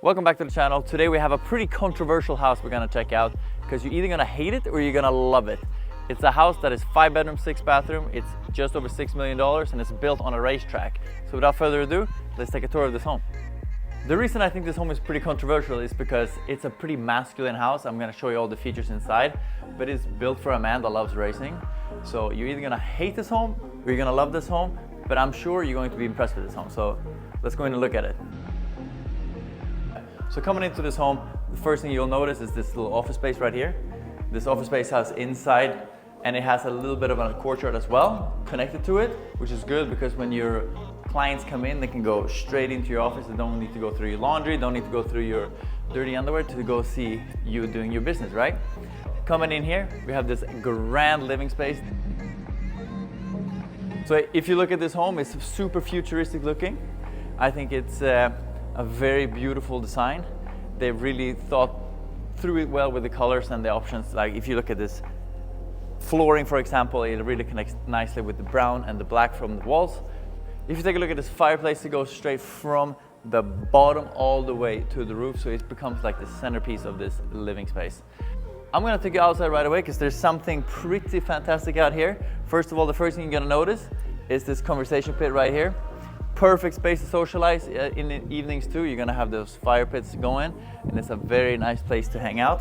Welcome back to the channel. Today we have a pretty controversial house we're gonna check out because you're either gonna hate it or you're gonna love it. It's a house that is 5 bedroom, 6 bathroom. It's just over $6 million and it's built on a racetrack. So without further ado, let's take a tour of this home. The reason I think this home is pretty controversial is because it's a pretty masculine house. I'm gonna show you all the features inside, but it's built for a man that loves racing. So you're either gonna hate this home or you're gonna love this home, but I'm sure you're going to be impressed with this home. So let's go in and look at it. So coming into this home, the first thing you'll notice is this little office space right here. This office space has inside, and it has a little bit of a courtyard as well connected to it, which is good because when your clients come in, they can go straight into your office. They don't need to go through your laundry, don't need to go through your dirty underwear to go see you doing your business, right? Coming in here, we have this grand living space. So if you look at this home, it's super futuristic looking. I think it's a very beautiful design. They've really thought through it well with the colors and the options. Like if you look at this flooring, for example, it really connects nicely with the brown and the black from the walls. If you take a look at this fireplace, it goes straight from the bottom all the way to the roof, so it becomes like the centerpiece of this living space. I'm gonna take you outside right away because there's something pretty fantastic out here. First of all, the first thing you're gonna notice is this conversation pit right here. Perfect space to socialize in the evenings too. You're gonna have those fire pits going, and it's a very nice place to hang out.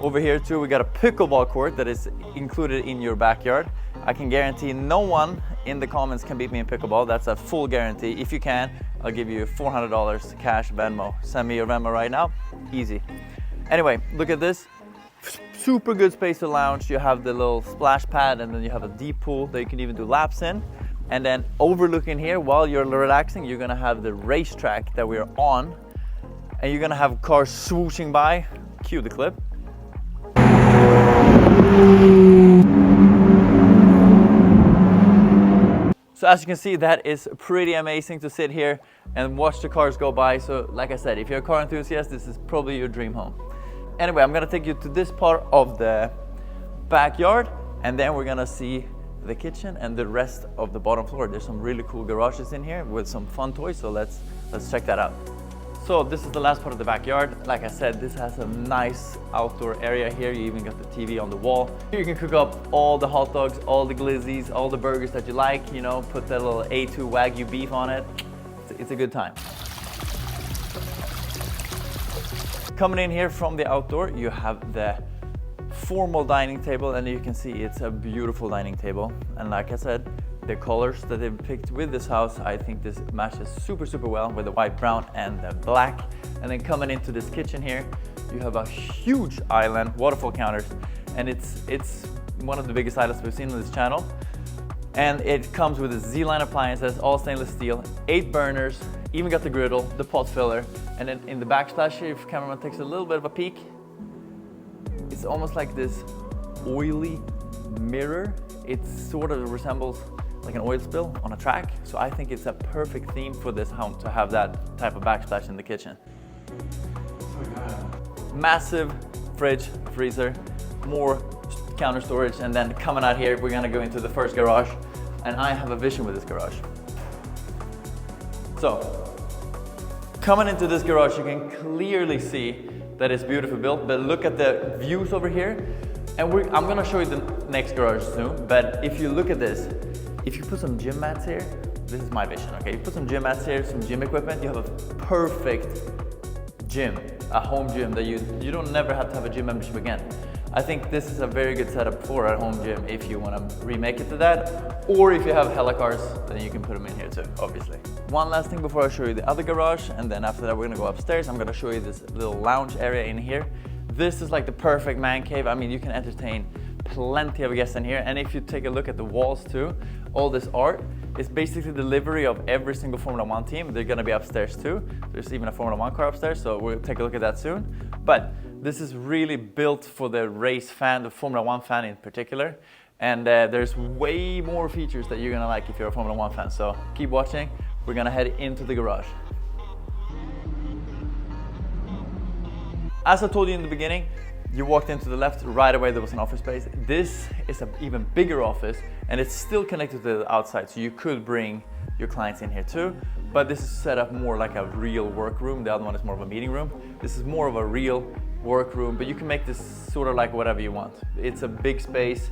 Over here too, we got a pickleball court that is included in your backyard. I can guarantee no one in the comments can beat me in pickleball. That's a full guarantee. If you can, I'll give you $400 cash Venmo. Send me your Venmo right now, easy. Anyway, look at this. Super good space to lounge. You have the little splash pad, and then you have a deep pool that you can even do laps in. And then overlooking here, while you're relaxing, you're gonna have the racetrack that we're on, and you're gonna have cars swooshing by. Cue the clip. So as you can see, that is pretty amazing to sit here and watch the cars go by. So like I said, if you're a car enthusiast, this is probably your dream home. Anyway, I'm gonna take you to this part of the backyard, and then we're gonna see the kitchen and the rest of the bottom floor. There's some really cool garages in here with some fun toys, so let's check that out. So this is the last part of the backyard. Like I said, this has a nice outdoor area here. You even got the TV on the wall. Here you can cook up all the hot dogs, all the glizzies, all the burgers that you like, you know, put that little A2 Wagyu beef on it. It's a good time. Coming in here from the outdoor, you have the formal dining table, and you can see it's a beautiful dining table. And like I said, the colors that they've picked with this house, I think this matches super well with the white, brown, and the black. And then coming into this kitchen here, you have a huge island, waterfall counters, and it's one of the biggest islands we've seen on this channel. And it comes with a Z-line appliances, all stainless steel, 8 burners, even got the griddle, the pot filler, and then in the backsplash here, if cameraman takes a little bit of a peek, it's almost like this oily mirror. It sort of resembles like an oil spill on a track. So I think it's a perfect theme for this home to have that type of backsplash in the kitchen. Massive fridge, freezer, more counter storage, and then coming out here, we're gonna go into the first garage, and I have a vision with this garage. So, coming into this garage, you can clearly see that it's beautifully built, but look at the views over here. And I'm gonna show you the next garage soon, but if you look at this, if you put some gym mats here, this is my vision, okay? You put some gym mats here, some gym equipment, you have a perfect gym, a home gym that you don't never have to have a gym membership again. I think this is a very good setup for a home gym if you wanna remake it to that, or if you have hella cars, then you can put them in here too, obviously. One last thing before I show you the other garage, and then after that we're gonna go upstairs. I'm gonna show you this little lounge area in here. This is like the perfect man cave. I mean, you can entertain plenty of guests in here, and if you take a look at the walls too, all this art is basically the livery of every single Formula 1 team. They're gonna be upstairs too. There's even a Formula 1 car upstairs, so we'll take a look at that soon. But this is really built for the race fan, the Formula 1 fan in particular. And there's way more features that you're gonna like if you're a Formula 1 fan. So keep watching. We're gonna head into the garage. As I told you in the beginning, you walked into the left, right away there was an office space. This is an even bigger office, and it's still connected to the outside, so you could bring your clients in here too. But this is set up more like a real workroom. The other one is more of a meeting room. This is more of a real workroom, but you can make this sort of like whatever you want. It's a big space.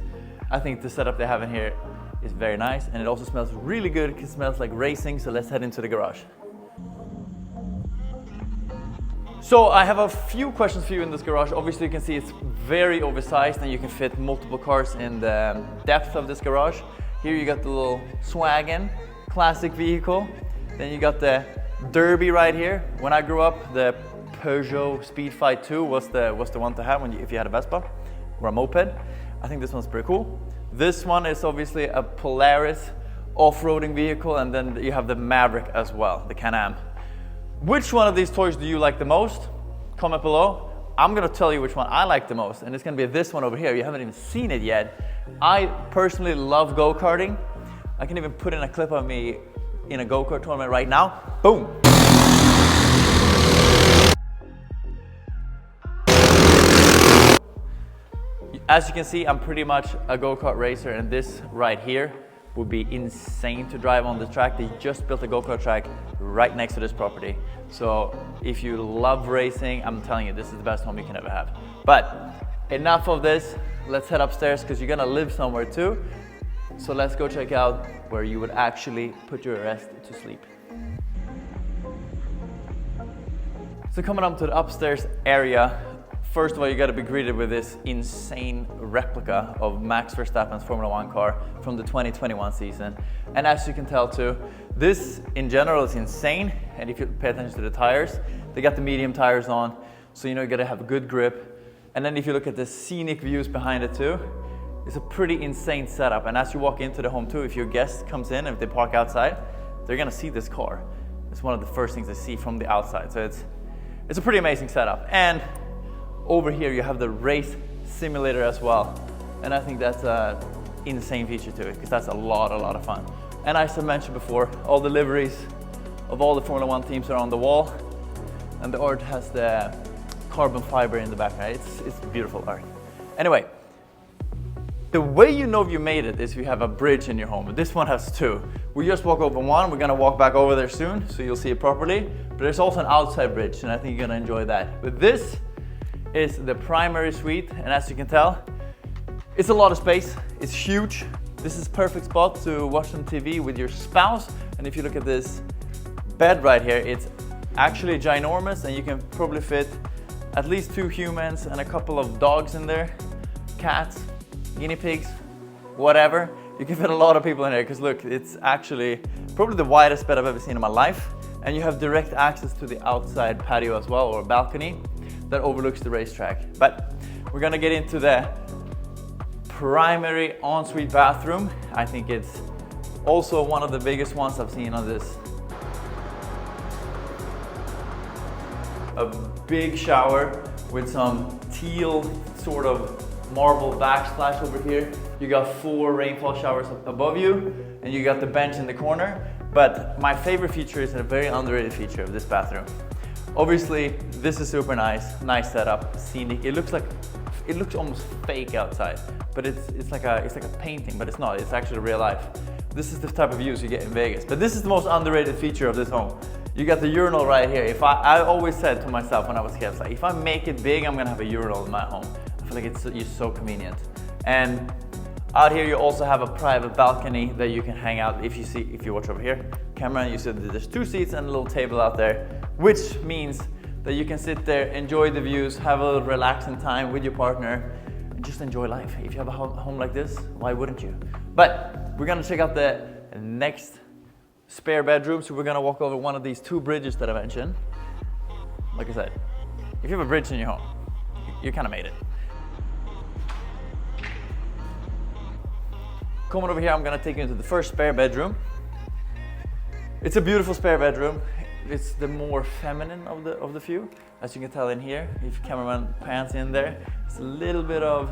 I think the setup they have in here is very nice, and it also smells really good. It smells like racing, so let's head into the garage. So I have a few questions for you in this garage. Obviously you can see it's very oversized and you can fit multiple cars in the depth of this garage. Here you got the little Swagon classic vehicle. Then you got the Derby right here. When I grew up, the Peugeot Speedfight 2 was the one to have if you had a Vespa or a moped. I think this one's pretty cool. This one is obviously a Polaris off-roading vehicle, and then you have the Maverick as well, the Can-Am. Which one of these toys do you like the most? Comment below. I'm gonna tell you which one I like the most, and it's gonna be this one over here. You haven't even seen it yet. I personally love go-karting. I can even put in a clip of me in a go-kart tournament right now. Boom! As you can see, I'm pretty much a go-kart racer, and this right here would be insane to drive on the track. They just built a go-kart track right next to this property. So if you love racing, I'm telling you, this is the best home you can ever have. But enough of this. Let's head upstairs because you're gonna live somewhere too. So let's go check out where you would actually put your rest to sleep. So coming up to the upstairs area, first of all, you got to be greeted with this insane replica of Max Verstappen's Formula 1 car from the 2021 season. And as you can tell too, this in general is insane. And if you pay attention to the tires, they got the medium tires on, so you know you got to have a good grip. And then if you look at the scenic views behind it too, it's a pretty insane setup. And as you walk into the home too, if your guest comes in, if they park outside, they're gonna see this car. It's one of the first things they see from the outside. So it's a pretty amazing setup. And over here you have the race simulator as well. And I think that's an insane feature to it, because that's a lot of fun. And as I mentioned before, all the liveries of all the Formula 1 teams are on the wall. And the art has the carbon fiber in the background. It's beautiful art. Anyway, the way you know if you made it is if you have a bridge in your home. This one has two. We just walk over one. We're gonna walk back over there soon, so you'll see it properly. But there's also an outside bridge, and I think you're gonna enjoy that. But this is the primary suite, and as you can tell, it's a lot of space. It's huge. This is perfect spot to watch some TV with your spouse. And if you look at this bed right here, it's actually ginormous, and you can probably fit at least 2 humans and a couple of dogs in there, cats, guinea pigs, whatever. You can fit a lot of people in here, because look, it's actually probably the widest bed I've ever seen in my life. And you have direct access to the outside patio as well, or balcony that overlooks the racetrack. But we're gonna get into the primary ensuite bathroom. I think it's also one of the biggest ones I've seen on this. A big shower with some teal sort of marble backsplash over here. You got 4 rainfall showers above you, and you got the bench in the corner. But my favorite feature is a very underrated feature of this bathroom. Obviously, this is super nice setup, scenic. It looks almost fake outside, but it's like a painting, but it's not. It's actually real life. This is the type of views you get in Vegas. But this is the most underrated feature of this home. You got the urinal right here. I always said to myself when I was a kid, like, if I make it big, I'm gonna have a urinal in my home. I feel like it's so convenient. And out here you also have a private balcony that you can hang out. If you watch over here, camera, you see that there's 2 seats and a little table out there, which means that you can sit there, enjoy the views, have a little relaxing time with your partner, and just enjoy life. If you have a home like this, why wouldn't you? But we're gonna check out the next spare bedroom. So we're gonna walk over one of these 2 bridges that I mentioned. Like I said, if you have a bridge in your home, you kind of made it. Coming over here, I'm gonna take you into the first spare bedroom. It's a beautiful spare bedroom. It's the more feminine of the few. As you can tell in here, if cameraman pans in there, it's a little bit of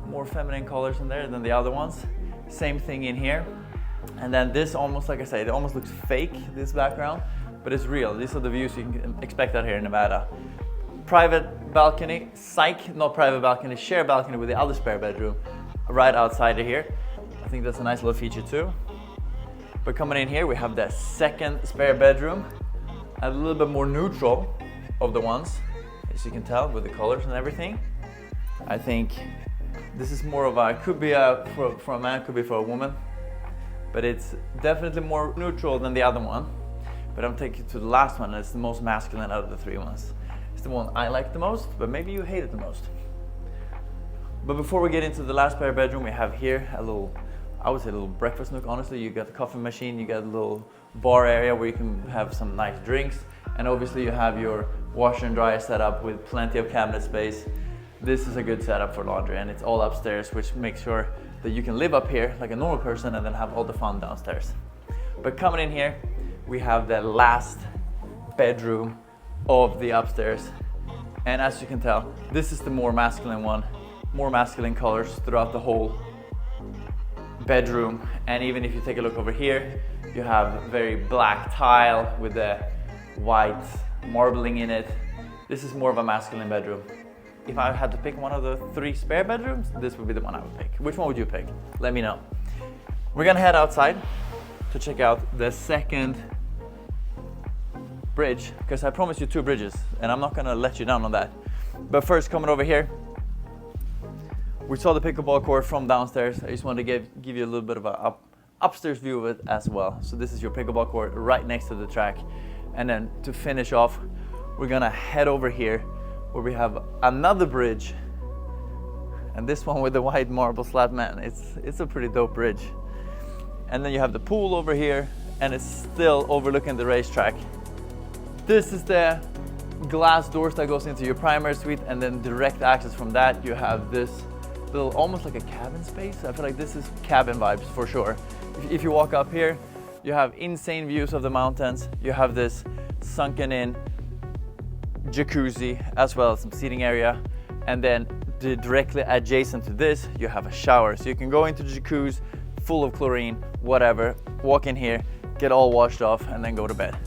more feminine colors in there than the other ones. Same thing in here. And then this almost, like I said, it almost looks fake, this background, but it's real. These are the views you can expect out here in Nevada. Private balcony, not private balcony, share balcony with the other spare bedroom right outside of here. I think that's a nice little feature too. But coming in here, we have the second spare bedroom, a little bit more neutral of the ones, as you can tell with the colors and everything. I think this is more of a, could be for a man, could be for a woman, but it's definitely more neutral than the other one. But I'm taking you to the last one, it's the most masculine out of the three ones. It's the one I like the most, but maybe you hate it the most. But before we get into the last spare bedroom, we have here a little, I would say a little breakfast nook. Honestly, you got the coffee machine, you got a little bar area where you can have some nice drinks, and obviously you have your washer and dryer set up with plenty of cabinet space. This is a good setup for laundry, and it's all upstairs, which makes sure that you can live up here like a normal person and then have all the fun downstairs. But coming in here, we have the last bedroom of the upstairs, and as you can tell, this is the more masculine one, more masculine colors throughout the whole bedroom. And even if you take a look over here, you have very black tile with the white marbling in it. This is more of a masculine bedroom. If I had to pick one of the three spare bedrooms, this would be the one I would pick. Which one would you pick? Let me know. We're gonna head outside to check out the second bridge, because I promised you 2 bridges and I'm not gonna let you down on that. But first, coming over here, we saw the pickleball court from downstairs. I just wanted to give you a little bit of a upstairs view of it as well. So this is your pickleball court right next to the track. And then to finish off, we're gonna head over here where we have another bridge. And this one with the white marble slab, man, it's a pretty dope bridge. And then you have the pool over here, and it's still overlooking the racetrack. This is the glass doors that goes into your primary suite, and then direct access from that, you have this little, almost like a cabin space. I feel like this is cabin vibes for sure. If you walk up here, you have insane views of the mountains. You have this sunken in jacuzzi as well as some seating area. And then directly adjacent to this, you have a shower. So you can go into the jacuzzi, full of chlorine, whatever, walk in here, get all washed off, and then go to bed.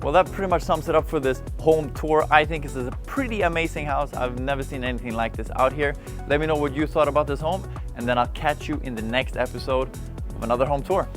Well, that pretty much sums it up for this home tour. I think this is a pretty amazing house. I've never seen anything like this out here. Let me know what you thought about this home, and then I'll catch you in the next episode of another home tour.